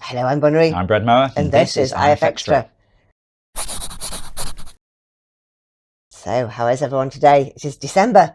Hello, I'm Bunnery. I'm Brad Mower. And this is IFXtra. So, how is everyone today? It is December.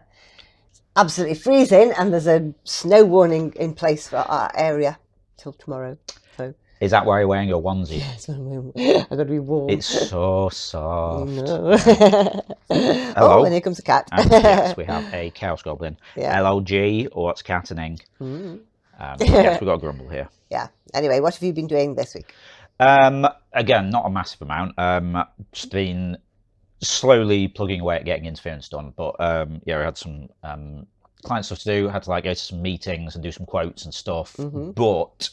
It's absolutely freezing, and there's a snow warning in place for our area till tomorrow. So, is that why you're wearing your onesie? yes, I've got to be warm. It's so soft. No. Hello. Oh, and here comes a cat. Yes, we have a chaos goblin. Yeah. LOG, or what's cattening. Yes, we've got a grumble here. Yeah. Anyway, what have you been doing this week? Again, not a massive amount. Just been slowly plugging away at getting interference done. But yeah, we had some client stuff to do. Had to go to some meetings and do some quotes and stuff. But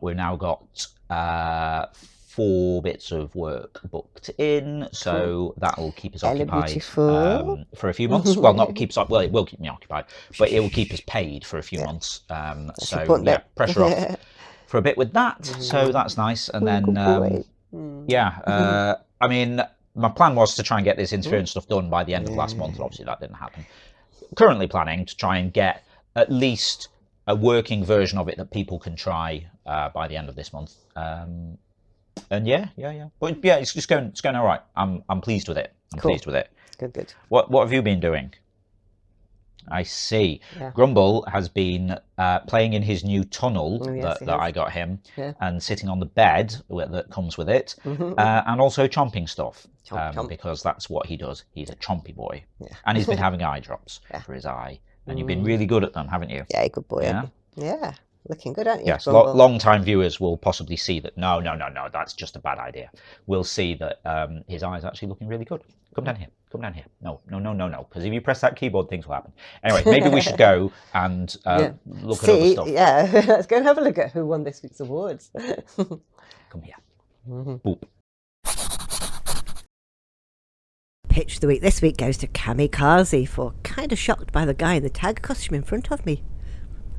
we've now got 4 bits of work booked in, so that will keep us occupied for a few months. Well, not keep us up. Well, it will keep me occupied, but it will keep us paid for a few months. So yeah, pressure off for a bit with that. So that's nice. And then yeah, I mean, my plan was to try and get this interference stuff done by the end of last month. And obviously, that didn't happen. Currently planning to try and get at least a working version of it that people can try by the end of this month. And yeah. But yeah, it's going all right. I'm pleased with it. I'm pleased with it. Good. What have you been doing? I see. Yeah. Grumble has been playing in his new tunnel that I got him, and sitting on the bed that comes with it, and also chomping stuff, because that's what he does. He's a chompy boy, and he's been having eye drops for his eye, and you've been really good at them, haven't you? Yeah, good boy. Yeah. Looking good, aren't you? Yes, long-time viewers will possibly see that. No, that's just a bad idea. We'll see that his eye is actually looking really good. Come down here. No. Because if you press that keyboard, things will happen. Anyway, maybe we should go and look at other stuff. Yeah, let's go and have a look at who won this week's awards. Come here. Boop. Pitch of the week this week goes to Kamikaze for kind of shocked by the guy in the tag costume in front of me.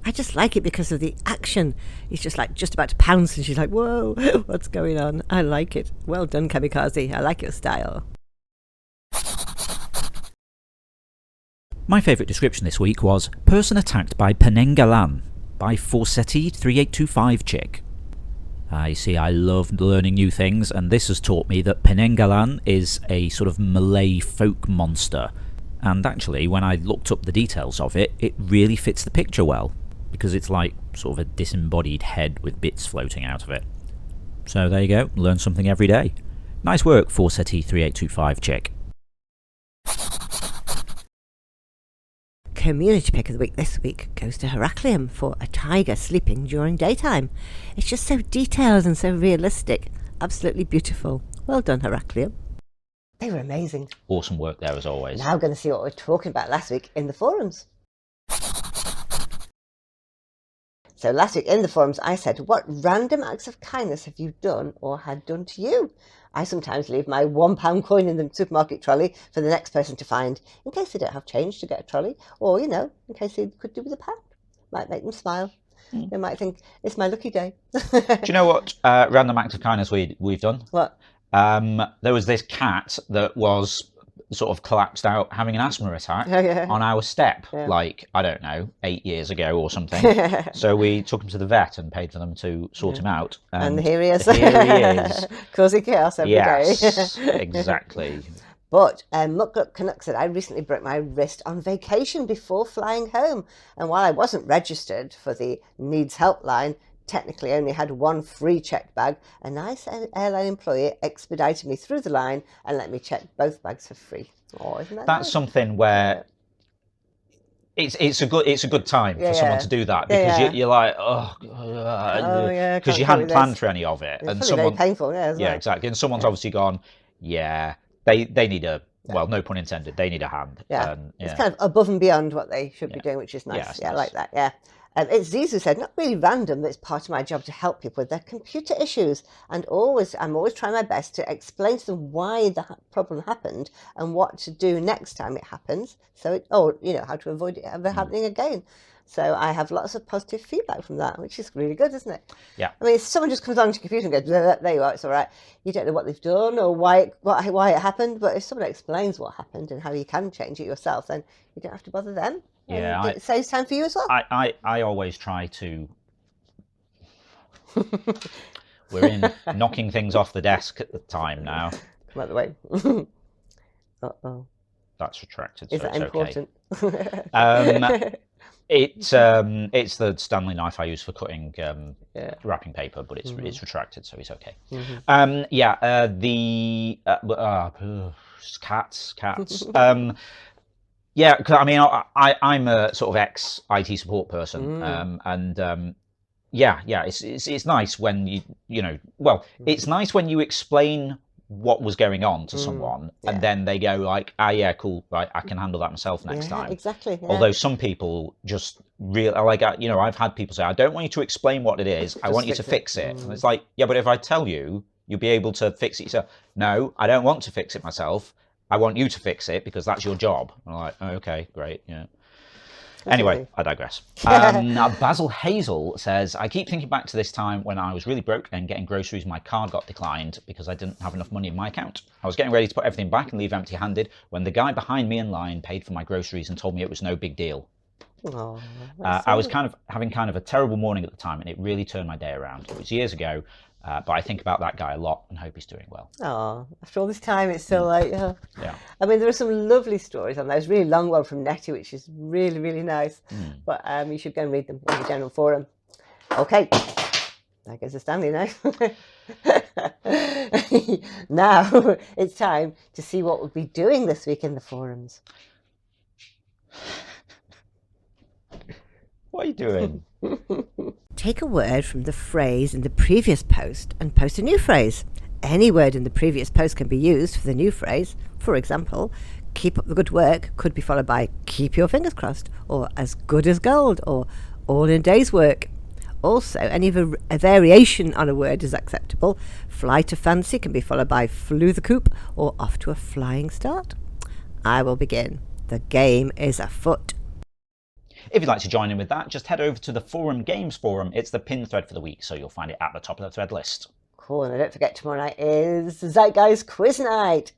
I just like it because of the action. He's just about to pounce, and she's like, whoa, what's going on? I like it. Well done, Kamikaze. I like your style. My favourite description this week was person attacked by Penengalan by Forsetti3825 chick. You see, I love learning new things, and this has taught me that Penengalan is a sort of Malay folk monster. And actually, when I looked up the details of it, it really fits the picture well, because it's like sort of a disembodied head with bits floating out of it. So there you go, learn something every day. Nice work, Forsetti3825 chick. Community pick of the week this week goes to Heraclium for a tiger sleeping during daytime. It's just so detailed and so realistic. Absolutely beautiful. Well done, Heraclium. They were amazing. Awesome work there as always. Now we're going to see what we were talking about last week in the forums. So last week in the forums I said, what random acts of kindness have you done or had done to you? I sometimes leave my £1 coin in the supermarket trolley for the next person to find, in case they don't have change to get a trolley, or, in case they could do with a £1. Might make them smile. They might think, it's my lucky day. Do you know what random act of kindness we've done? What? There was this cat that was sort of collapsed out having an asthma attack on our step, I don't know, 8 years ago or something. So we took him to the vet and paid for them to sort him out. And here he is. Here he is. Causing chaos every day. Yes, exactly. But Muck Canuck said, I recently broke my wrist on vacation before flying home. And while I wasn't registered for the Needs Helpline, technically only had 1 free checked bag, a nice airline employee expedited me through the line and let me check both bags for free. Oh, isn't that That's nice? Something where it's a good time for someone to do that, because you're like, because you hadn't planned for any of it, it's and very painful, isn't it? Exactly, and someone's obviously gone, they need a well, no pun intended, they need a hand. It's kind of above and beyond what they should be doing, which is nice. I like that. It's Zizu said, not really random, but it's part of my job to help people with their computer issues. And I'm always trying my best to explain to them why the problem happened and what to do next time it happens. So, how to avoid it ever happening again. So I have lots of positive feedback from that, which is really good, isn't it? Yeah. I mean, if someone just comes onto your computer and goes, there you are, it's all right. You don't know what they've done or why it happened, but if someone explains what happened and how you can change it yourself, then you don't have to bother them. Yeah, it saves time for you as well. I always try to We're in knocking things off the desk at the time now. Come out the way. Uh-oh. That's retracted, Is so that it's important? Okay. It's the Stanley knife I use for cutting wrapping paper, but it's retracted, so it's okay. Cats. Yeah, 'cause, I mean, I'm a sort of ex-IT support person, and it's nice when it's nice when you explain what was going on to someone, and then they go like, yeah, cool, right, I can handle that myself next time. Exactly. Yeah. Although some people just I've had people say, I don't want you to explain what it is, I want you to fix it. And it's like, yeah, but if I tell you, you'll be able to fix it yourself. No, I don't want to fix it myself. I want you to fix it because that's your job. And I'm like, oh, okay, great, yeah. Anyway, I digress. Basil Hazel says, I keep thinking back to this time when I was really broke and getting groceries. My card got declined because I didn't have enough money in my account. I was getting ready to put everything back and leave empty-handed when the guy behind me in line paid for my groceries and told me it was no big deal. Oh, I was having a terrible morning at the time, and it really turned my day around. It was years ago, but I think about that guy a lot and hope he's doing well. Oh, after all this time, it's still like, Yeah. I mean, there are some lovely stories on there. There's a really long one from Nettie, which is really, really nice. But you should go and read them in the general forum. Okay, that goes to Stanley now. Now it's time to see what we'll be doing this week in the forums. What are you doing? Take a word from the phrase in the previous post and post a new phrase. Any word in the previous post can be used for the new phrase. For example, keep up the good work could be followed by keep your fingers crossed, or as good as gold, or all in a day's work. Also, any a variation on a word is acceptable. Fly to fancy can be followed by flew the coop, or off to a flying start. I will begin. The game is afoot. If you'd like to join in with that, just head over to the Forum Games Forum. It's the pinned thread for the week, so you'll find it at the top of the thread list. Cool, and don't forget tomorrow night is Zeitgeist Quiz Night.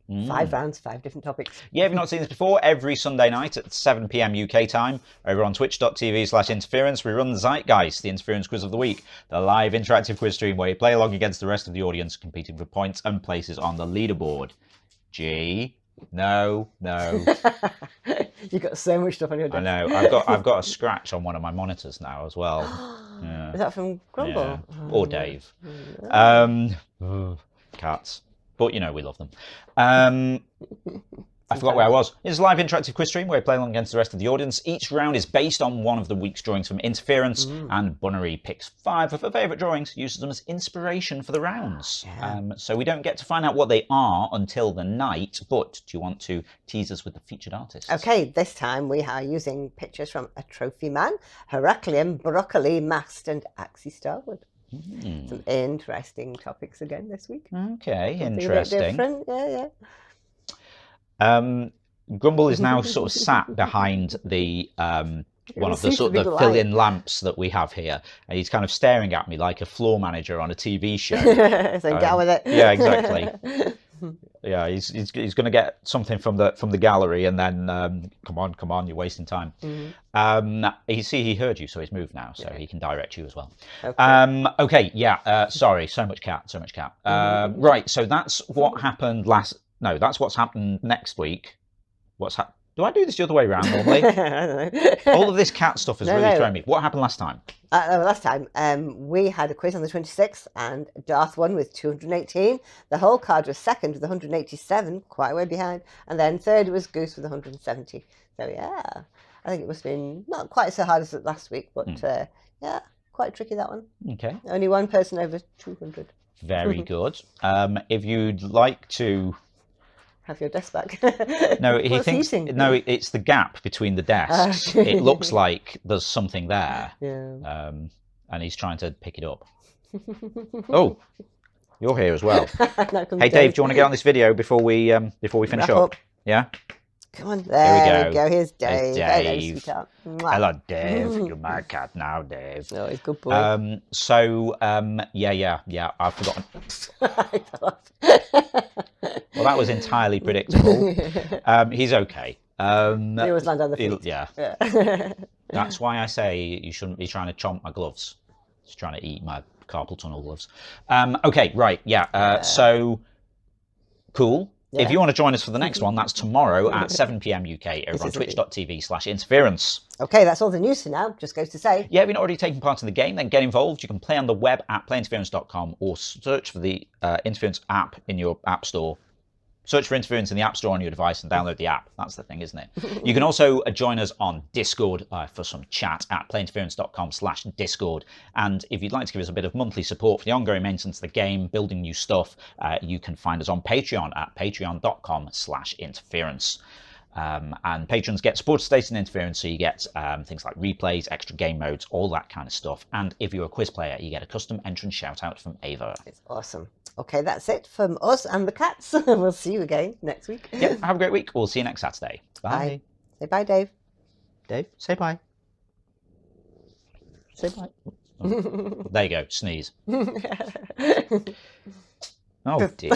5 rounds, 5 different topics. Yeah, if you've not seen this before, every Sunday night at 7 p.m. UK time, over on twitch.tv/interference, we run Zeitgeist, the Interference Quiz of the Week, the live interactive quiz stream where you play along against the rest of the audience, competing for points and places on the leaderboard. No. You've got so much stuff on your desk. I know. I've got a scratch on one of my monitors now as well. Yeah. Is that from Grumble? Yeah. Or Dave. Cats. But, we love them. I forgot where I was. It's a live interactive quiz stream where we play along against the rest of the audience. Each round is based on one of the week's drawings from Interference, and Bunnery picks 5 of her favourite drawings, uses them as inspiration for the rounds. So we don't get to find out what they are until the night, but do you want to tease us with the featured artists? Okay, this time we are using pictures from A Trophy Man, Heracleum, Broccoli, Mast, and Axie Starwood. Some interesting topics again this week. Okay, Something interesting. A bit different. Yeah. Grumble is now sort of sat behind the one of the sort of the fill-in lamps that we have here, and he's kind of staring at me like a floor manager on a TV show. So get on with it. Yeah, exactly. Yeah, he's going to get something from the gallery, and then come on, you're wasting time. He heard you, so he's moved now, so he can direct you as well. Okay. Sorry, so much cat. Right, so that's what happened that's what's happened next week. Do I do this the other way around normally? I don't know. All of this cat stuff has really thrown me. What happened last time? Last time, we had a quiz on the 26th, and Darth won with 218. The whole card was second with 187, quite a way behind. And then third was Goose with 170. So, yeah, I think it must have been not quite so hard as last week, but quite tricky, that one. Okay. Only one person over 200. Very good. If you'd like to... Have your desk back. No, it's the gap between the desks. It looks like there's something there. Yeah. And he's trying to pick it up. Oh, you're here as well. Hey, Dave, do you want to get on this video before we finish up? Yeah. Come on, there Here we go. Here's Dave. Hello, sweetheart. Hello, Dave. You're my cat now, Dave. Oh, he's a good boy. I've forgotten. Well, that was entirely predictable. He's okay. He always land on the feet. Yeah. That's why I say you shouldn't be trying to chomp my gloves. Just trying to eat my carpal tunnel gloves. Okay, right, so cool. Yeah. If you want to join us for the next one, that's tomorrow at 7 p.m. UK over on twitch.tv/interference. Okay, that's all the news for now. Just goes to say. Yeah, if you're not already taking part in the game, then get involved. You can play on the web at playinterference.com or search for the Interference app in your app store. Search for Interference in the App Store on your device and download the app. That's the thing, isn't it? You can also join us on Discord for some chat at playinterference.com/Discord. And if you'd like to give us a bit of monthly support for the ongoing maintenance of the game, building new stuff, you can find us on Patreon at patreon.com/interference. And patrons get supporter status in Interference, so you get things like replays, extra game modes, all that kind of stuff. And if you're a quiz player, you get a custom entrance shout out from Ava. It's awesome. Okay, that's it from us and the cats. We'll see you again next week. Yeah, have a great week. We'll see you next Saturday. Bye. Say bye, Dave. Dave, say bye. Say bye. Oh. There you go, sneeze. Oh dear.